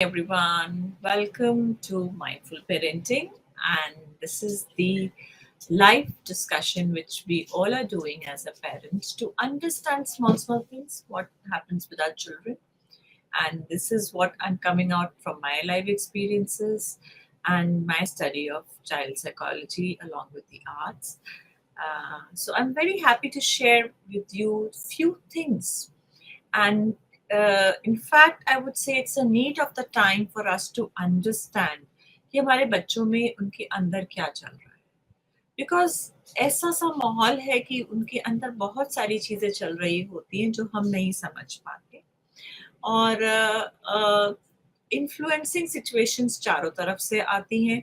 Everyone. Welcome to Mindful Parenting, and this is the live discussion which we all are doing as a parent to understand small things, what happens with our children. And this is what I'm coming out from my life experiences and my study of child psychology along with the arts. So I'm very happy to share with you few things and in fact, I would say it's a need of the time for us to understand कि हमारे बच्चों में उनके अंदर क्या चल रहा है बिकॉज ऐसा सा माहौल है कि उनके अंदर बहुत सारी चीज़ें चल रही होती हैं जो हम नहीं समझ पाते और इन्फ्लुएंसिंग सिचुएशंस चारों तरफ से आती हैं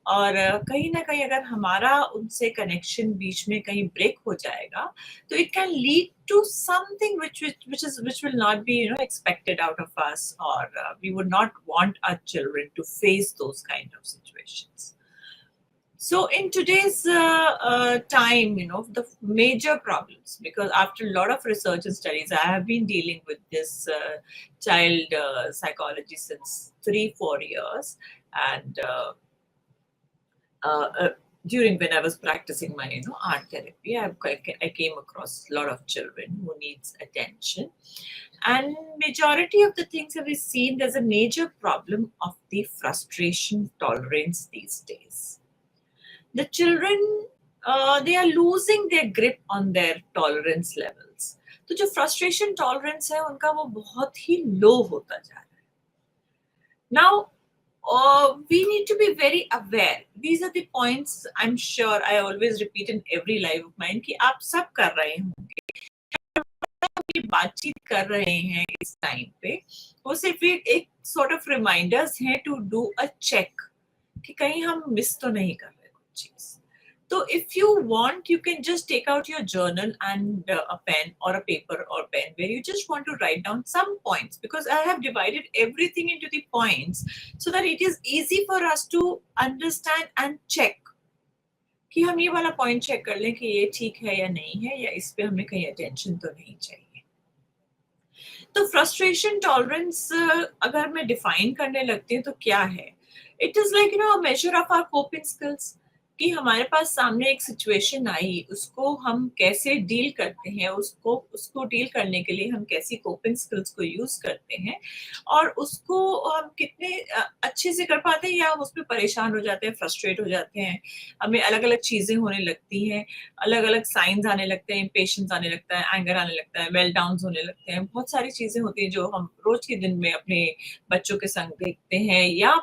और कहीं ना कहीं अगर हमारा उनसे कनेक्शन बीच में कहीं ब्रेक हो जाएगा तो it can lead to something which will not be expected out of us or we would not want our children to face those kind of situations. So in today's time, the major problems, because after a lot of research and studies, I have been dealing with this child psychology since 3-4 years, and uh, uh, during when I was practicing my art therapy, I came across a lot of children who needs attention, and majority of the things that we've seen, there's a major problem of the frustration tolerance these days. The children they are losing their grip on their tolerance levels. तो जो frustration tolerance है उनका वो बहुत ही low होता जा रहा है. Now we need to be very aware. These are the points I'm sure I always repeat in every live of mine कि आप सब कर रहे होंगे. ये बातचीत कर रहे हैं इस टाइम पे वो सिर्फ एक sort of reminders हैं to do a check कि कहीं हम मिस तो नहीं कर रहे कुछ चीज. So if you want, you can just take out your journal and a pen or a paper or pen where you just want to write down some points, because I have divided everything into the points so that it is easy for us to understand and check कि हम ये वाला point check कर लें कि ये ठीक है या नहीं है या इस पे हमें कहीं अटेंशन तो नहीं चाहिए. तो फ्रस्ट्रेशन टॉलरेंस अगर मैं डिफाइन करने लगती हूँ तो क्या है, it is like major of our coping skills कि हमारे पास सामने एक सिचुएशन आई, उसको हम कैसे डील करते हैं, उसको उसको डील करने के लिए हम कैसी कोपिंग स्किल्स को यूज करते हैं और उसको हम कितने अच्छे से कर पाते हैं या हम उसमें परेशान हो जाते हैं, फ्रस्ट्रेट हो जाते हैं, हमें अलग अलग चीजें होने लगती हैं, अलग अलग साइंस आने लगते हैं, इम्पेशंस आने लगता है, एंगर आने लगता है, मेल्ट डाउन होने लगते हैं, बहुत सारी चीजें होती हैं जो हम रोज के दिन में अपने बच्चों के संग देखते हैं या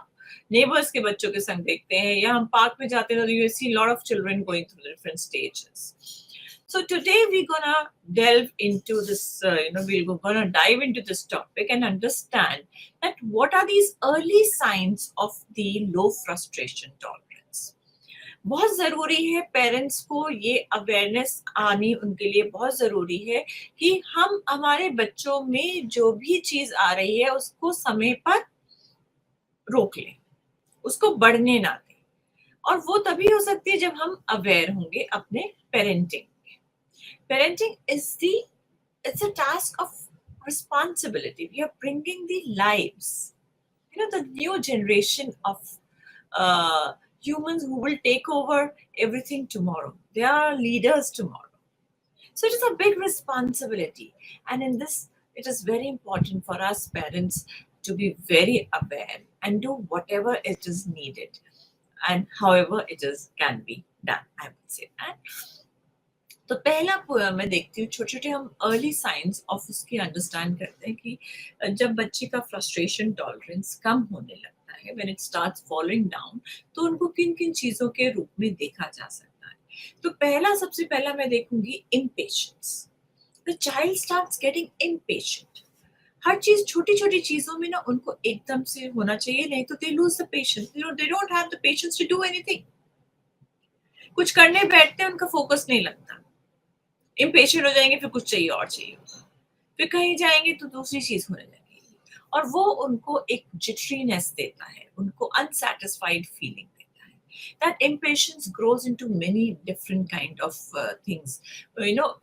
नेबर्स के बच्चों के संग देखते हैं या हम पार्क में जाते हैं तो you see lot of children going through different stages. So today we're gonna delve into this, we're gonna dive into this topic and understand that what are these early signs of the low frustration tolerance. बहुत ज़रूरी है parents को ये awareness आनी उनके लिए बहुत ज़रूरी है कि हम हमारे बच्चों में जो भी चीज़ आ रही है उसको समय पर रोक लें, उसको बढ़ने ना दें. और वो तभी हो सकती है जब हम अवेयर होंगे अपने parenting. Parenting is it's a task of responsibility. We are bringing the lives, the new generation of humans who will take over everything tomorrow. They are leaders tomorrow. So it is a big responsibility. And in this, it is very important for us parents to be very aware and do whatever it is needed and however it is can be done, I would say that. तो पहला मैं देखती हूँ, छोटे छोटे हम early signs of उसकी understand करते हैं कि जब बच्चे का फ्रस्ट्रेशन टॉलरेंस कम होने लगता है, when it starts following down, तो उनको किन किन चीजों के रूप में देखा जा सकता है. तो सबसे पहला मैं देखूंगी impatience. The child starts getting impatient. हर चीज छोटी छोटी चीजों में ना उनको एकदम से होना चाहिए, नहीं तो they lose the patience. They don't have the patience to do anything. कुछ करने बैठते हैं, उनका फोकस नहीं लगता, इम्पेशेंट हो जाएंगे, फिर कुछ चाहिए और चाहिए, फिर कहीं जाएंगे तो दूसरी चीज होने लगेगी और वो उनको एक जिटरीनेस देता है, उनको अनसैटिस्फाइड फीलिंग देता है. That impatience grows into many different kind of things.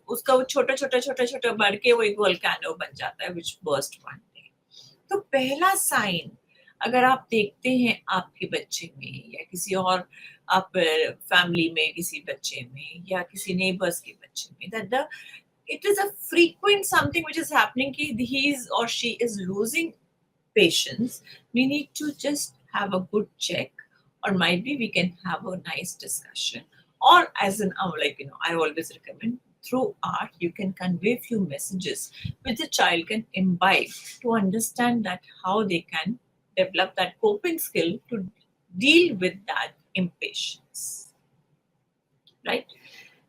उसका वो छोटा छोटा छोटा छोटा बढ़ के वो एक वोल्केनो बन जाता है व्हिच बर्स्ट वन डे. तो पहला साइन अगर आप देखते हैं आपके बच्चे में या किसी और आप फैमिली में किसी बच्चे में या किसी नेबर्स के बच्चे में that the it is a frequent something which is happening ki he is or she is losing patience, we need to just have a good check, or might be we can have a nice discussion, or as an like I always recommend through art you can convey few messages which the child can imbibe to understand that how they can develop that coping skill to deal with that impatience, right?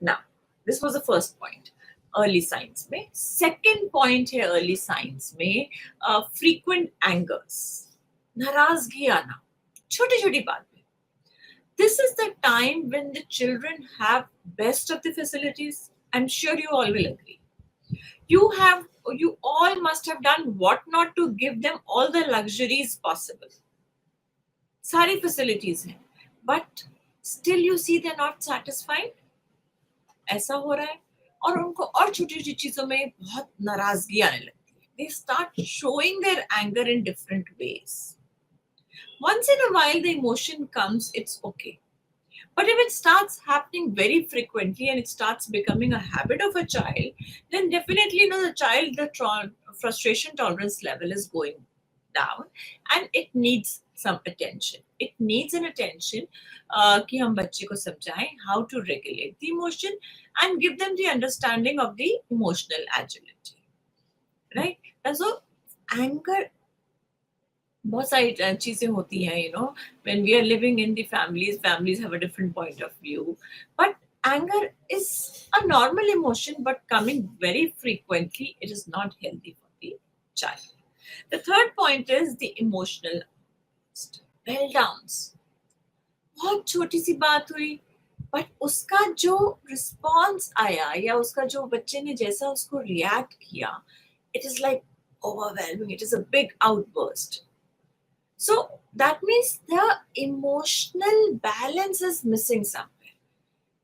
Now, this was the first point. Early signs में second point है early signs में frequent angers, नाराजगी आना छोटी छोटी बात में. This is the time when the children have best of the facilities. I'm sure you all will agree. You all must have done what not to give them all the luxuries possible. सारी facilities हैं, but still you see they're not satisfied. ऐसा हो रहा है और उनको और छोटी-छोटी चीज़ों में बहुत नाराज़गी आने लगती है. They start showing their anger in different ways. Once in a while the emotion comes, it's okay. But if it starts happening very frequently and it starts becoming a habit of a child, then definitely the child, the frustration tolerance level is going down and it needs some attention. It needs an attention कि हम बच्चे को समझाएं how to regulate the emotion and give them the understanding of the emotional agility, right? And so anger बहुत सारी चीजें होती हैं, when we are living in the families have a different point of view, but anger is a normal emotion, but coming very frequently it is not healthy for the child. The third point is the emotional meltdowns. बहुत छोटी सी बात हुई but उसका जो response आया या उसका जो बच्चे ने जैसा उसको रिएक्ट किया, it is like overwhelming, it is a big outburst. So that means the emotional balance is missing somewhere.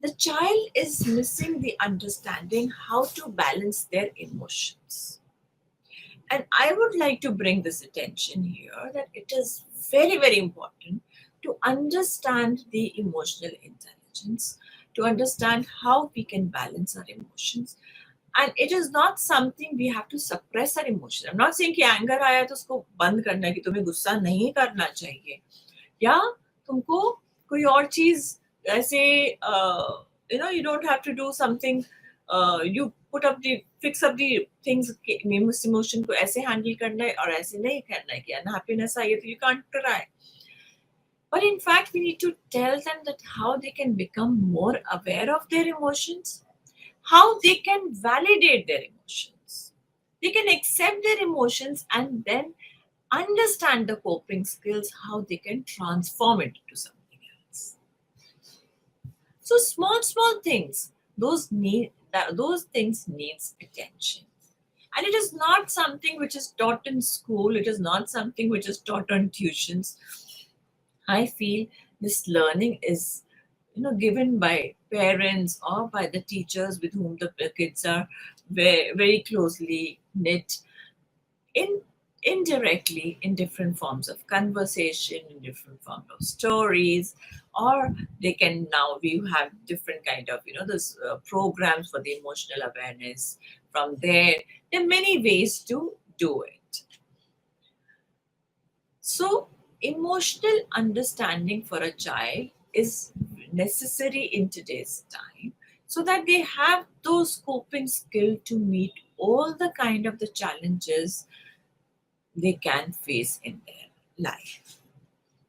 The child is missing the understanding how to balance their emotions. And I would like to bring this attention here that it is very, very important to understand the emotional intelligence, to understand how we can balance our emotions. And it is not something we have to suppress our emotion. I'm not saying कि anger आया तो उसको बंद करना है कि तुम्हें गुस्सा नहीं करना चाहिए या तुमको कोई और चीज ऐसे you don't have to do something, you put up the fix up the things emotion को ऐसे handle करना है और ऐसे नहीं करना है कि unhappiness आई है तो you can't cry. But in fact, we need to tell them that how they can become more aware of their emotions, how they can validate their emotions. They can accept their emotions and then understand the coping skills, how they can transform it into something else. So small things, those things needs attention. And it is not something which is taught in school. It is not something which is taught on tuitions. I feel this learning is given by parents or by the teachers with whom the kids are very, very closely knit, indirectly in different forms of conversation, in different forms of stories, or they can now we have different kind of this programs for the emotional awareness. From there are many ways to do it. So emotional understanding for a child is necessary in today's time so that they have those coping skills to meet all the kind of the challenges they can face in their life.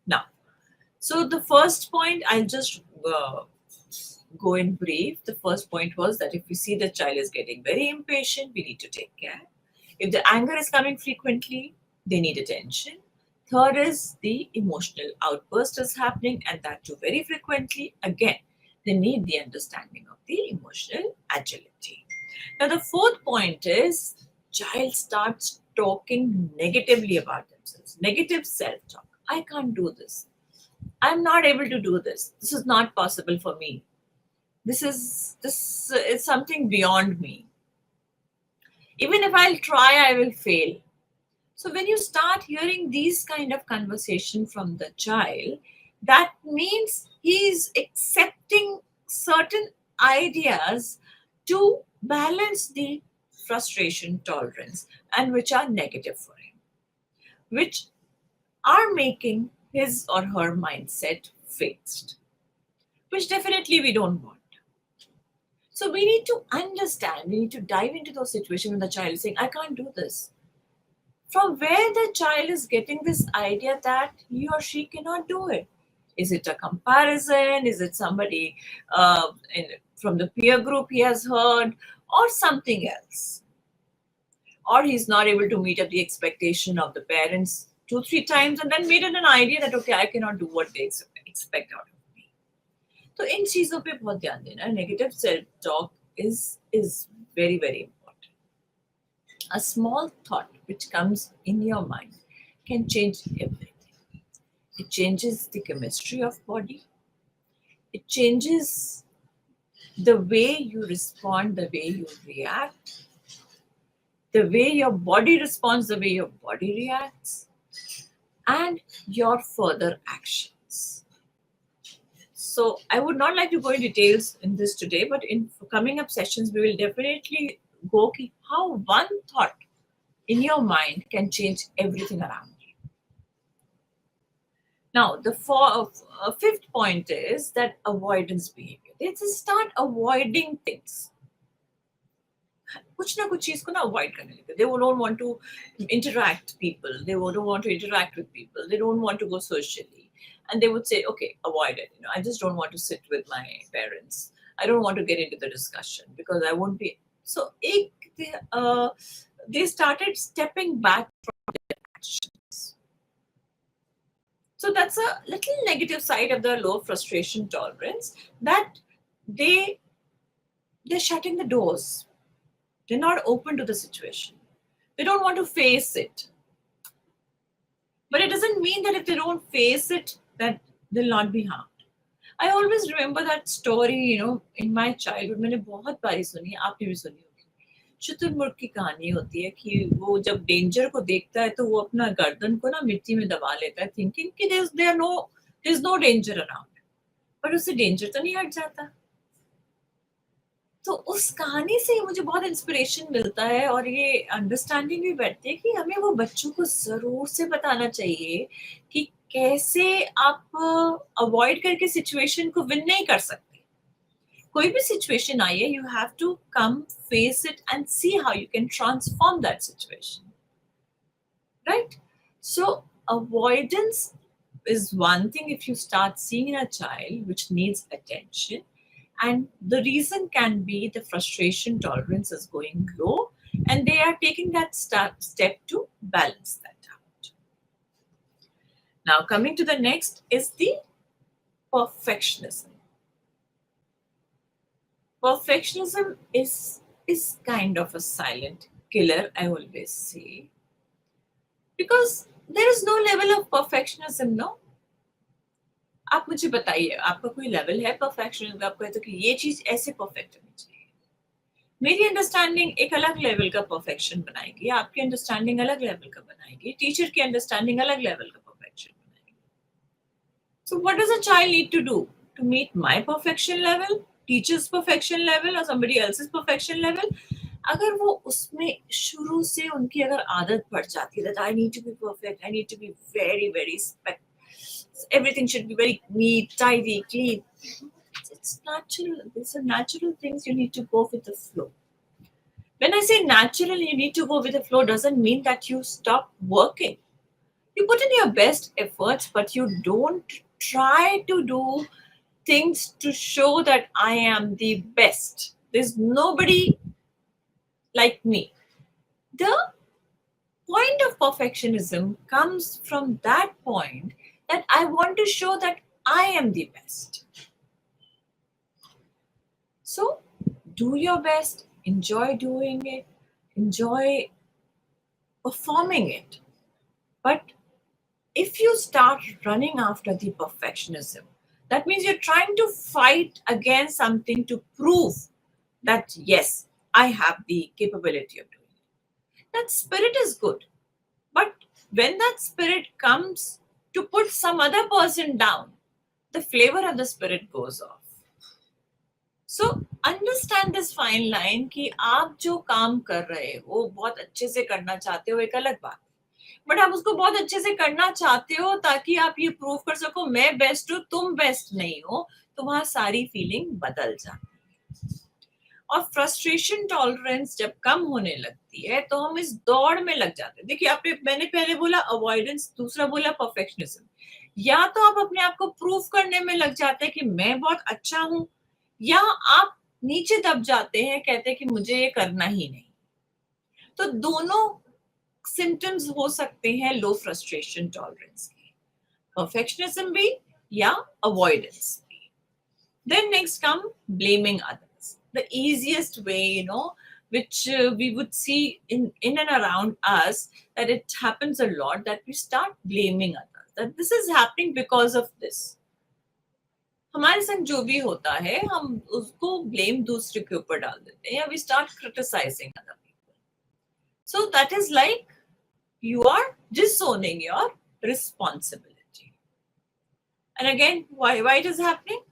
Now, so the first point, I'll just go in brief. The first point was that if we see the child is getting very impatient, we need to take care. If the anger is coming frequently, they need attention. Third is the emotional outburst is happening, and that too very frequently. Again, they need the understanding of the emotional agility. Now, the fourth point is child starts talking negatively about themselves, negative self-talk. I can't do this. I'm not able to do this. This is not possible for me. This is something beyond me. Even if I'll try, I will fail. So when you start hearing these kind of conversation from the child, that means he's accepting certain ideas to balance the frustration tolerance and which are negative for him, which are making his or her mindset fixed, which definitely we don't want. So we need to understand, we need to dive into those situations when the child is saying, I can't do this. From where the child is getting this idea that he or she cannot do it. Is it a comparison? Is it somebody from the peer group he has heard, or something else? Or he's not able to meet up the expectation of the parents 2-3 times and then made it an idea that okay, I cannot do what they expect out of me. तो इन चीजों पे बहुत ध्यान देना है. Negative self talk is very very important. A small thought which comes in your mind can change everything. It changes the chemistry of body. It changes the way you respond, the way you react, the way your body responds, the way your body reacts, and your further actions. So I would not like to go in details in this today, but in coming up sessions, we will definitely go how one thought in your mind can change everything around you. Now, the fifth point is that avoidance behavior. They just start avoiding things. कुछ ना कुछ चीज को ना avoid करने लगते. They don't want to interact people. They don't want to interact with people. They don't want to go socially. And they would say, okay, avoid it. I just don't want to sit with my parents. I don't want to get into the discussion because I won't be. So they started stepping back from their actions. So that's a little negative side of the low frustration tolerance, that they're shutting the doors. They're not open to the situation. They don't want to face it. But it doesn't mean that if they don't face it, that they'll not be harmed. I always remember that story, in my childhood. मैंने बहुत बारी सुनी, आपने भी सुनी होगी. शुतुरमुर्ग की कहानी होती है कि वो जब डेंजर को देखता है तो वो अपना गर्दन को ना मिट्टी में दबा लेता है, थिंकिंग कि there's no danger around. पर उससे डेंजर तो नहीं हट जाता. तो उस कहानी से मुझे बहुत इंस्पिरेशन मिलता है और ये अंडरस्टैंडिंग भी बैठती है कि हमें वो बच्चों को ज़रूर से बताना चाहिए कि कैसे आप अवॉइड करके सिचुएशन को विन नहीं कर सकते. कोई भी सिचुएशन आई है, you have to come, face it and see how you can transform that situation. Right? So avoidance is one thing if you start seeing in a child which needs attention, and the reason can be the frustration tolerance is going low and they are taking that step to balance that out. Now coming to the next is the perfectionism. Perfectionism is kind of a silent killer, I always say, because there is no level of perfectionism, no. आप मुझे बताइए, आपका कोई level है perfectionism का? आपको कहते कि ये चीज ऐसे परफेक्ट होनी चाहिए. मेरी अंडरस्टैंडिंग एक अलग लेवल का परफेक्शन बनाएगी, आपकी अंडरस्टैंडिंग अलग लेवल का बनाएगी, टीचर की अंडरस्टैंडिंग अलग लेवल का परफेक्शन बनाएगी. So what does a child need to do to meet my perfection level, teachers perfection level और समबडी एल्सेस परफेक्शन लेवल? अगर वो उसमें शुरू से उनकी अगर आदत पड़ जाती है that I need to be perfect, I need to be very very everything should be very neat, tidy, clean. It's natural. These are natural things. You need to go with the flow. When I say natural, you need to go with the flow doesn't mean that you stop working. You put in your best efforts, but you don't try to do things to show that I am the best. There's nobody like me. The point of perfectionism comes from that point that I want to show that I am the best. So do your best, enjoy doing it, enjoy performing it. But if you start running after the perfectionism, that means you're trying to fight against something to prove that yes, I have the capability of doing it. That spirit is good. But when that spirit comes to put some other person down, the flavor of the spirit goes off. So understand this fine line कि आप जो काम कर रहे हो बहुत अच्छे से करना चाहते हो, एक अलग बात, बट आप उसको बहुत अच्छे से करना चाहते हो ताकि आप ये प्रूव कर सको मैं बेस्ट हूँ, तुम बेस्ट नहीं हो, तो वहां सारी फीलिंग बदल जाती है। और फ्रस्ट्रेशन टॉलरेंस जब कम होने लगती है तो हम इस दौड़ में लग जाते हैं। देखिए, आपने मैंने पहले बोला अवॉइडेंस, दूसरा बोला परफेक्शनिज्म। या तो आप अपने आप को प्रूव करने में लग जाते हैं कि मैं बहुत अच्छा हूं, या आप नीचे दब जाते हैं, कहते हैं कि मुझे ये करना ही नहीं। तो दोनों सिम्टम्स हो सकते हैं लो फ्रस्ट्रेशन टॉलरेंस के, परफेक्शनिज्म भी या अवॉइडेंस भी। Then next come blaming others. The easiest way, which we would see in and around us, that it happens a lot, that we start blaming others. That this is happening because of this. हमारे संग जो भी होता है हम उसको blame दूसरे के ऊपर डाल देते हैं, या we start criticizing other people. So that is like you are disowning your responsibility. And again, why it is happening?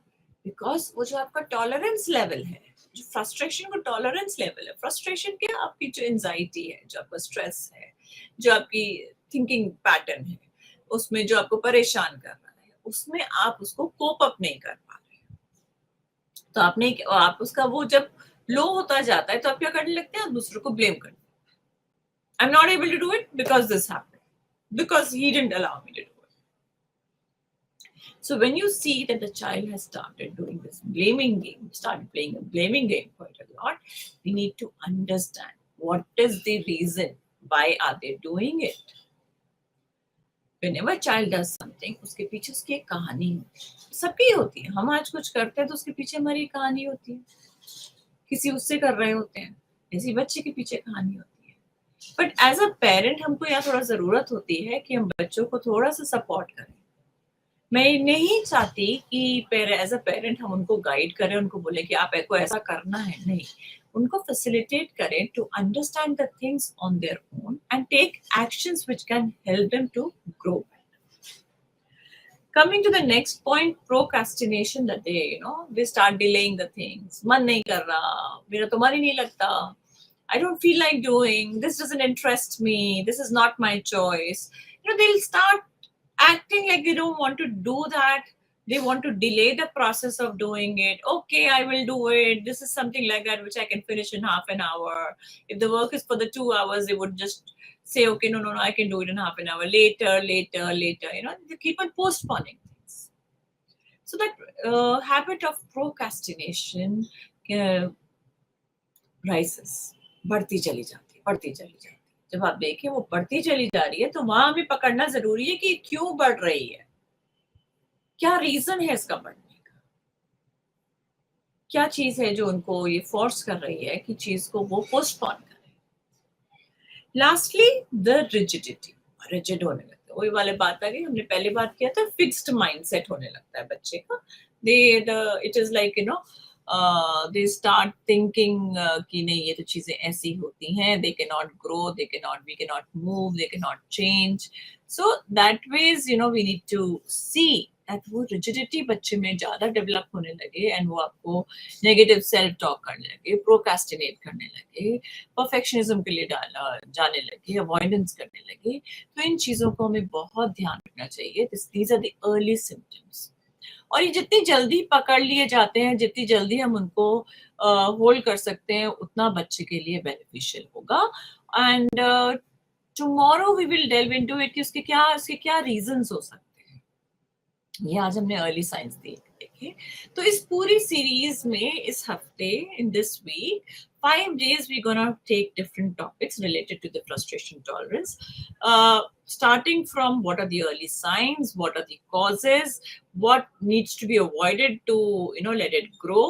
Because वो जो आपका टॉलरेंस लेवल है, जो फ्रस्ट्रेशन का टॉलरेंस लेवल है, फ्रस्ट्रेशन क्या, आपकी जो एंजाइटी है, जो आपका स्ट्रेस है, जो आपकी थिंकिंग पैटर्न है, उसमें जो आपको परेशान कर रहा है, उसमें आप उसको कोप अप नहीं कर पा रहे, तो आप उसका वो जब लो होता जाता है तो आप क्या करने लगते हैं, आप दूसरों को ब्लेम करते हैं। I am not able to do it because this happened, because he didn't allow me to do it. So when you see that the child has started doing this blaming game, started playing a blaming game quite a lot, we need to understand what is the reason, why are they doing it. Whenever child does something, उसके पीछे उसकी एक कहानी होती है, सबकी होती है। हम आज कुछ करते हैं तो उसके पीछे हमारी कहानी होती है, किसी उससे कर रहे होते हैं, किसी बच्चे के पीछे कहानी होती है। बट एज अ पेरेंट हमको यहाँ थोड़ा जरूरत होती है कि हम बच्चों को थोड़ा सा सपोर्ट करें। मैं नहीं चाहती कि एज अ पेरेंट हम उनको गाइड करें, उनको बोले कि आप को ऐसा करना है, नहीं, उनको फैसिलिटेट करें to understand the things on their own and take actions which can help them to grow better. Coming to the next point, procrastination, that they start delaying the things. मन नहीं कर रहा, मेरा तो मन ही नहीं लगता, I don't feel like doing this, doesn't interest me, this is not my choice. They'll start acting like they don't want to do that. They want to delay the process of doing it. Okay, I will do it. This is something like that which I can finish in half an hour. If the work is for the 2 hours, they would just say, okay, no, I can do it in half an hour. Later. They keep on postponing things. So that habit of procrastination uh, rises. बढ़ती चली जाती। जब आप देखें वो बढ़ती चली जा रही है तो वहां भी पकड़ना जरूरी है कि क्यों बढ़ रही है, क्या रीजन है इसका बढ़ने का, क्या चीज है जो उनको ये फोर्स कर रही है कि चीज को वो पोस्टपोन करें। लास्टली द रिजिडिटी, रिजिड होने लगता है। वही वाले बात आ गई, हमने पहले बात किया था, फिक्स्ड माइंडसेट होने लगता है बच्चे का। It is like they start thinking कि नहीं, ये तो चीजें ऐसी होती हैं, they cannot grow, we cannot move, they cannot change. So that ways, we need to see that वो rigidity बच्चे में ज्यादा डेवलप होने लगे and वो आपको नेगेटिव सेल्फ टॉक करने लगे, प्रोक्रेस्टिनेट करने लगे, परफेक्शनिज्म के लिए जाने लगे, अवॉइडेंस करने लगे। तो इन चीजों को हमें बहुत ध्यान रखना चाहिए। These are the early symptoms. और ये जितनी जल्दी पकड़ लिए जाते हैं, जितनी जल्दी हम उनको होल्ड कर सकते हैं, उतना बच्चे के लिए बेनिफिशियल होगा। And tomorrow we will delve into it कि उसके क्या रीजंस हो सकते हैं। ये आज हमने अर्ली साइंस देखे। तो इस पूरी सीरीज में इस हफ्ते, in this week, 5 days we're gonna take different topics related to the frustration tolerance, starting from what are the early signs, what are the causes, what needs to be avoided to let it grow,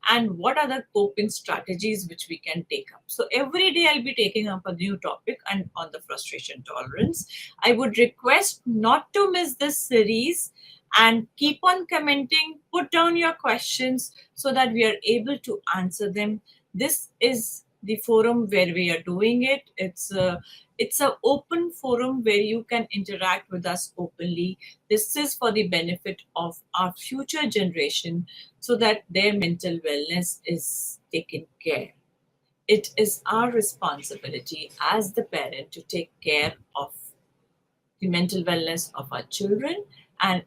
and what are the coping strategies which we can take up. So every day I'll be taking up a new topic and on the frustration tolerance. I would request not to miss this series and keep on commenting, put down your questions so that we are able to answer them. This is the forum where we are doing it. It's a open forum where you can interact with us openly. This is for the benefit of our future generation so that their mental wellness is taken care. It is our responsibility as the parent to take care of the mental wellness of our children. And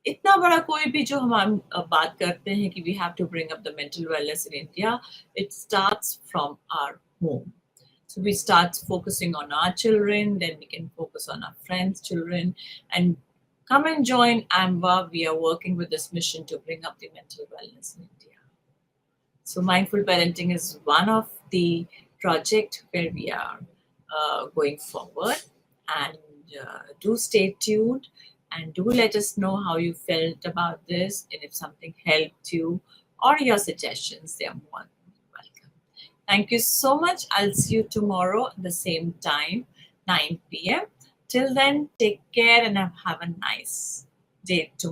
इतना बड़ा कोई भी जो हम बात करते हैं कि we have to bring up the mental wellness in India, it starts from our home. So we start focusing on our children, then we can focus on our friends' children, and come and join AMBA. We are working with this mission to bring up the mental wellness in India. So mindful parenting is one of the project where we are going forward, and do stay tuned and do let us know how you felt about this and if something helped you or your suggestions. They are more than welcome. Thank you so much. I'll see you tomorrow at the same time, 9 p.m. Till then, take care and have a nice day tomorrow.